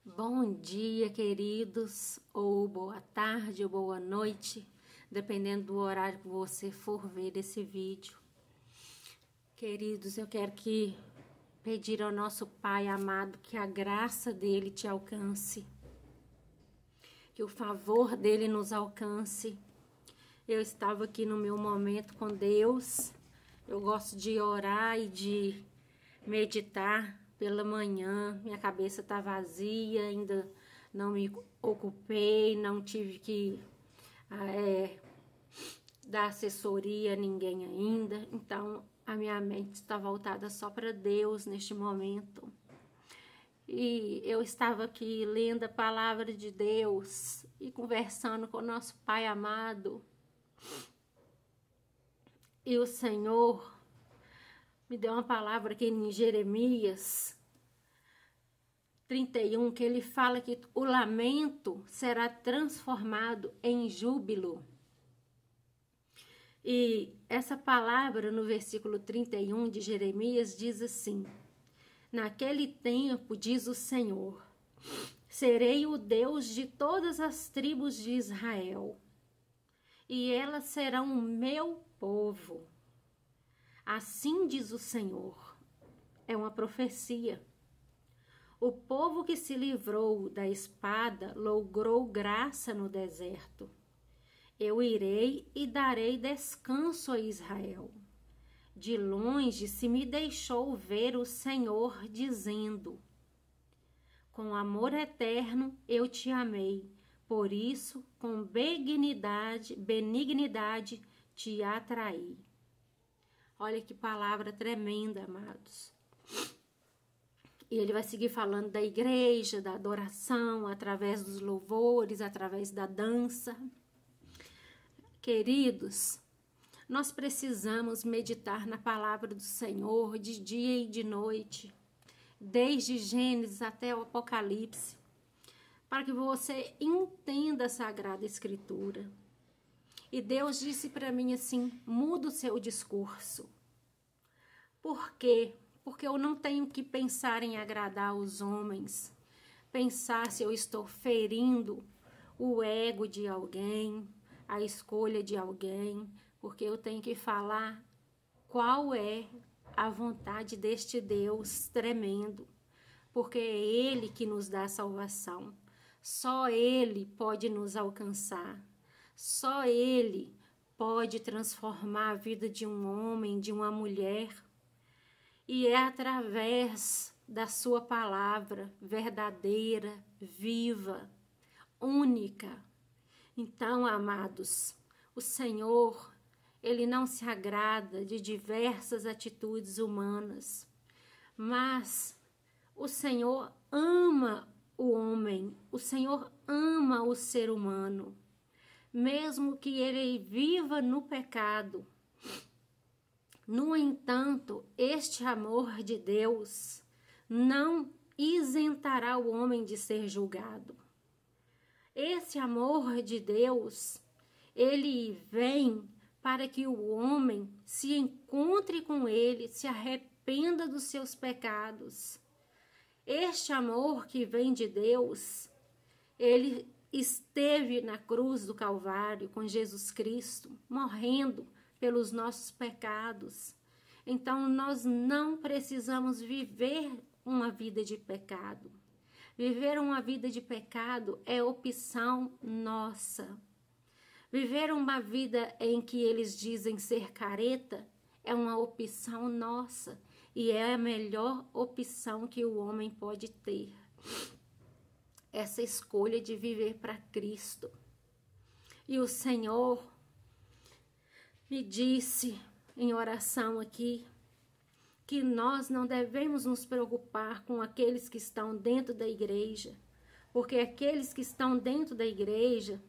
Bom dia, queridos, ou boa tarde, ou boa noite, dependendo do horário que você for ver esse vídeo. Queridos, eu quero pedir ao nosso Pai amado que a graça dele te alcance, que o favor dele nos alcance. Eu estava aqui no meu momento com Deus. Eu gosto de orar e de meditar pela manhã. Minha cabeça está vazia, ainda não me ocupei, não tive que dar assessoria a ninguém ainda. Então, a minha mente está voltada só para Deus neste momento. E eu estava aqui lendo a palavra de Deus e conversando com o nosso Pai amado. E o Senhor me deu uma palavra aqui em Jeremias 31, que ele fala que o lamento será transformado em júbilo. E essa palavra no versículo 31 de Jeremias diz assim: naquele tempo, diz o Senhor, serei o Deus de todas as tribos de Israel, e elas serão o meu povo. Assim diz o Senhor. É uma profecia. O povo que se livrou da espada logrou graça no deserto. Eu irei e darei descanso a Israel. De longe se me deixou ver o Senhor dizendo: com amor eterno eu te amei, por isso com benignidade te atraí. Olha que palavra tremenda, amados. E ele vai seguir falando da igreja, da adoração, através dos louvores, através da dança. Queridos, nós precisamos meditar na palavra do Senhor de dia e de noite, desde Gênesis até o Apocalipse, para que você entenda a Sagrada Escritura. E Deus disse para mim assim: muda o seu discurso. Por quê? Porque eu não tenho que pensar em agradar os homens, pensar se eu estou ferindo o ego de alguém, a escolha de alguém, porque eu tenho que falar qual é a vontade deste Deus tremendo, porque é Ele que nos dá salvação, só Ele pode nos alcançar, só Ele pode transformar a vida de um homem, de uma mulher. E é através da sua palavra verdadeira, viva, única. Então, amados, o Senhor, Ele não se agrada de diversas atitudes humanas, mas o Senhor ama o homem, o Senhor ama o ser humano, mesmo que ele viva no pecado. No entanto, este amor de Deus não isentará o homem de ser julgado. Esse amor de Deus, ele vem para que o homem se encontre com ele, se arrependa dos seus pecados. Este amor que vem de Deus, ele esteve na cruz do Calvário com Jesus Cristo, morrendo pelos nossos pecados. Então, nós não precisamos viver uma vida de pecado. Viver uma vida de pecado é opção nossa. Viver uma vida em que eles dizem ser careta é uma opção nossa e é a melhor opção que o homem pode ter. Essa escolha de viver para Cristo. E o Senhor me disse em oração aqui que nós não devemos nos preocupar com aqueles que estão dentro da igreja, porque aqueles que estão dentro da igreja,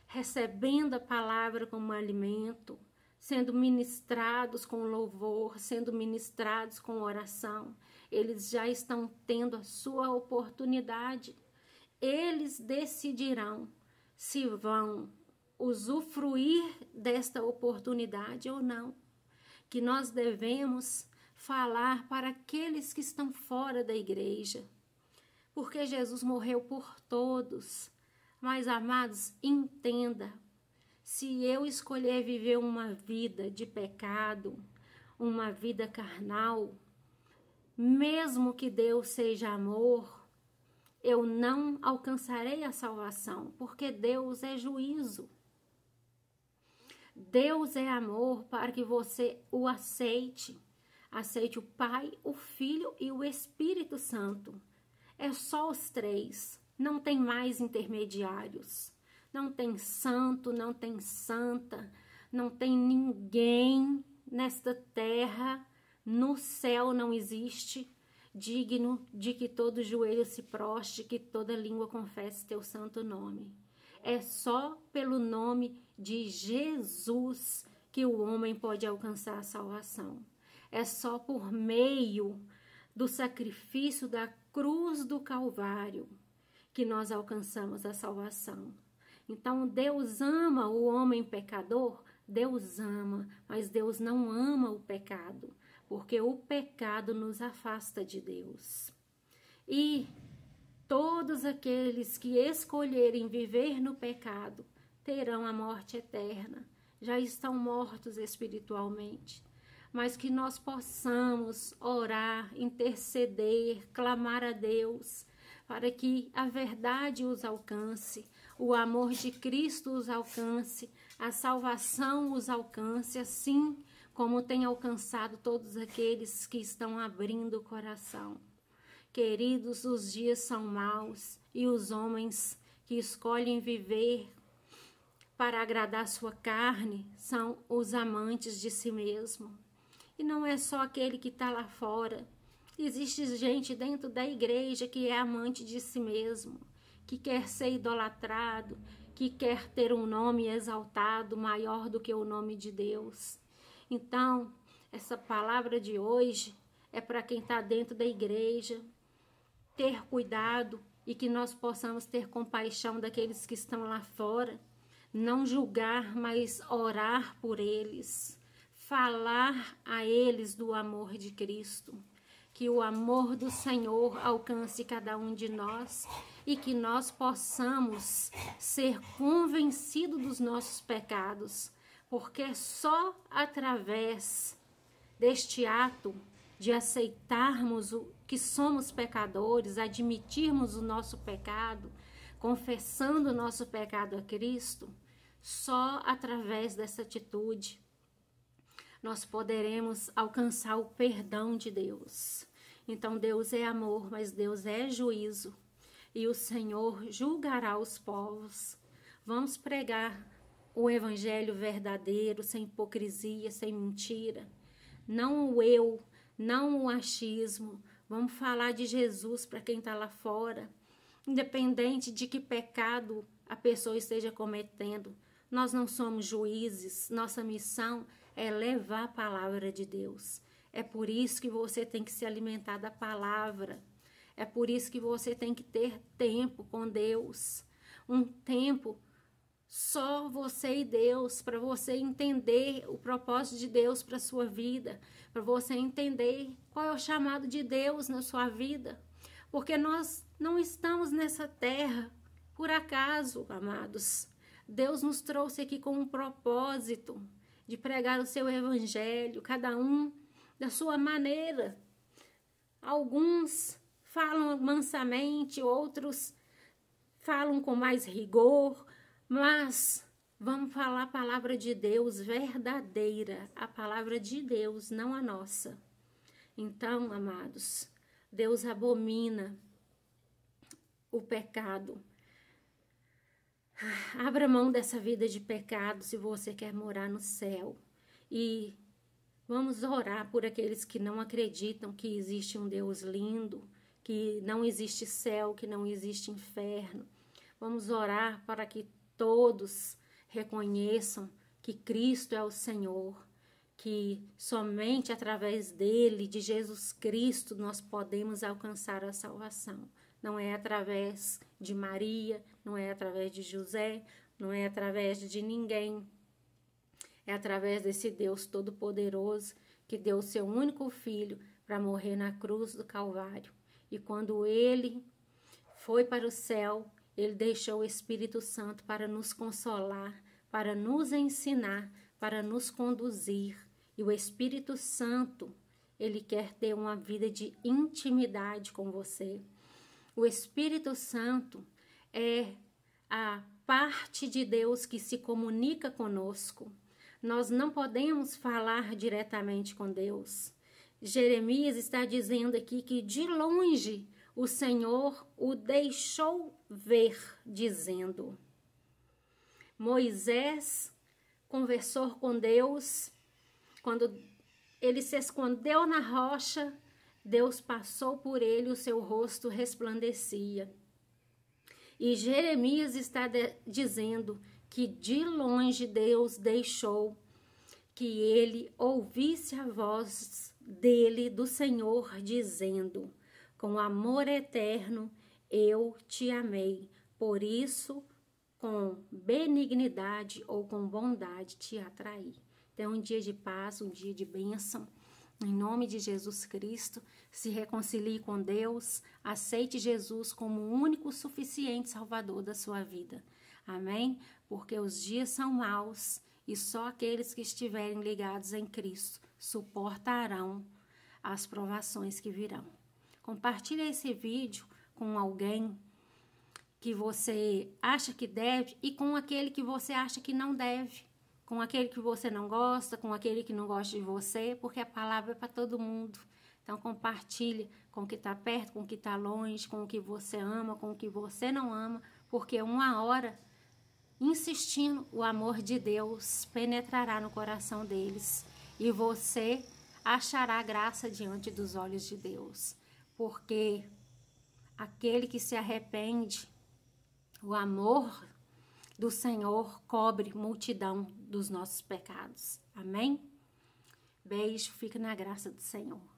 recebendo a palavra como alimento, sendo ministrados com louvor, sendo ministrados com oração, eles já estão tendo a sua oportunidade. Eles decidirão se vão usufruir desta oportunidade ou não, que nós devemos falar para aqueles que estão fora da igreja, porque Jesus morreu por todos. Mas, amados, entenda, se eu escolher viver uma vida de pecado, uma vida carnal, mesmo que Deus seja amor, eu não alcançarei a salvação, porque Deus é juízo. Deus é amor para que você o aceite. Aceite o Pai, o Filho e o Espírito Santo. É só os três, não tem mais intermediários. Não tem santo, não tem santa, não tem ninguém nesta terra, no céu não existe, digno de que todo joelho se prostre, que toda língua confesse teu santo nome. É só pelo nome de Jesus que o homem pode alcançar a salvação. É só por meio do sacrifício da cruz do Calvário que nós alcançamos a salvação. Então, Deus ama o homem pecador? Deus ama, mas Deus não ama o pecado, porque o pecado nos afasta de Deus. E todos aqueles que escolherem viver no pecado terão a morte eterna, já estão mortos espiritualmente. Mas que nós possamos orar, interceder, clamar a Deus, para que a verdade os alcance, o amor de Cristo os alcance, a salvação os alcance, assim como tem alcançado todos aqueles que estão abrindo o coração. Queridos, os dias são maus e os homens que escolhem viver para agradar sua carne são os amantes de si mesmo. E não é só aquele que está lá fora. Existe gente dentro da igreja que é amante de si mesmo, que quer ser idolatrado, que quer ter um nome exaltado maior do que o nome de Deus. Então, essa palavra de hoje é para quem está dentro da igreja, ter cuidado e que nós possamos ter compaixão daqueles que estão lá fora, não julgar, mas orar por eles, falar a eles do amor de Cristo, que o amor do Senhor alcance cada um de nós e que nós possamos ser convencidos dos nossos pecados, porque só através deste ato de aceitarmos que somos pecadores, admitirmos o nosso pecado, confessando o nosso pecado a Cristo, só através dessa atitude nós poderemos alcançar o perdão de Deus. Então Deus é amor, mas Deus é juízo, e o Senhor julgará os povos. Vamos pregar o evangelho verdadeiro, sem hipocrisia, sem mentira, não o eu, não o achismo. Vamos falar de Jesus para quem está lá fora, independente de que pecado a pessoa esteja cometendo. Nós não somos juízes, nossa missão é levar a palavra de Deus. É por isso que você tem que se alimentar da palavra. É por isso que você tem que ter tempo com Deus. Um tempo só você e Deus, para você entender o propósito de Deus para a sua vida, para você entender qual é o chamado de Deus na sua vida. Porque nós não estamos nessa terra por acaso, amados. Deus nos trouxe aqui com um propósito de pregar o seu evangelho, cada um da sua maneira. Alguns falam mansamente, outros falam com mais rigor, mas vamos falar a palavra de Deus verdadeira, a palavra de Deus, não a nossa. Então, amados, Deus abomina o pecado. Abra mão dessa vida de pecado se você quer morar no céu. E vamos orar por aqueles que não acreditam que existe um Deus lindo, que não existe céu, que não existe inferno. Vamos orar para que todos reconheçam que Cristo é o Senhor, que somente através dele, de Jesus Cristo, nós podemos alcançar a salvação. Não é através de Maria, não é através de José, não é através de ninguém. É através desse Deus Todo-Poderoso que deu o seu único filho para morrer na cruz do Calvário. E quando ele foi para o céu, ele deixou o Espírito Santo para nos consolar, para nos ensinar, para nos conduzir. E o Espírito Santo, ele quer ter uma vida de intimidade com você. O Espírito Santo é a parte de Deus que se comunica conosco. Nós não podemos falar diretamente com Deus. Jeremias está dizendo aqui que de longe o Senhor o deixou ver, dizendo. Moisés conversou com Deus. Quando ele se escondeu na rocha, Deus passou por ele, o seu rosto resplandecia. E Jeremias está dizendo que de longe Deus deixou que ele ouvisse a voz dele, do Senhor, dizendo: com amor eterno eu te amei, por isso com benignidade ou com bondade te atraí. Então, um dia de paz, um dia de bênção. Em nome de Jesus Cristo, se reconcilie com Deus, aceite Jesus como o único suficiente Salvador da sua vida. Amém? Porque os dias são maus e só aqueles que estiverem ligados em Cristo suportarão as provações que virão. Compartilhe esse vídeo com alguém que você acha que deve e com aquele que você acha que não deve. Com aquele que você não gosta, com aquele que não gosta de você, porque a palavra é para todo mundo. Então, compartilhe com o que está perto, com o que está longe, com o que você ama, com o que você não ama, porque uma hora, insistindo, o amor de Deus penetrará no coração deles e você achará graça diante dos olhos de Deus, porque aquele que se arrepende, o amor do Senhor cobre multidão dos nossos pecados. Amém? Beijo, fica na graça do Senhor.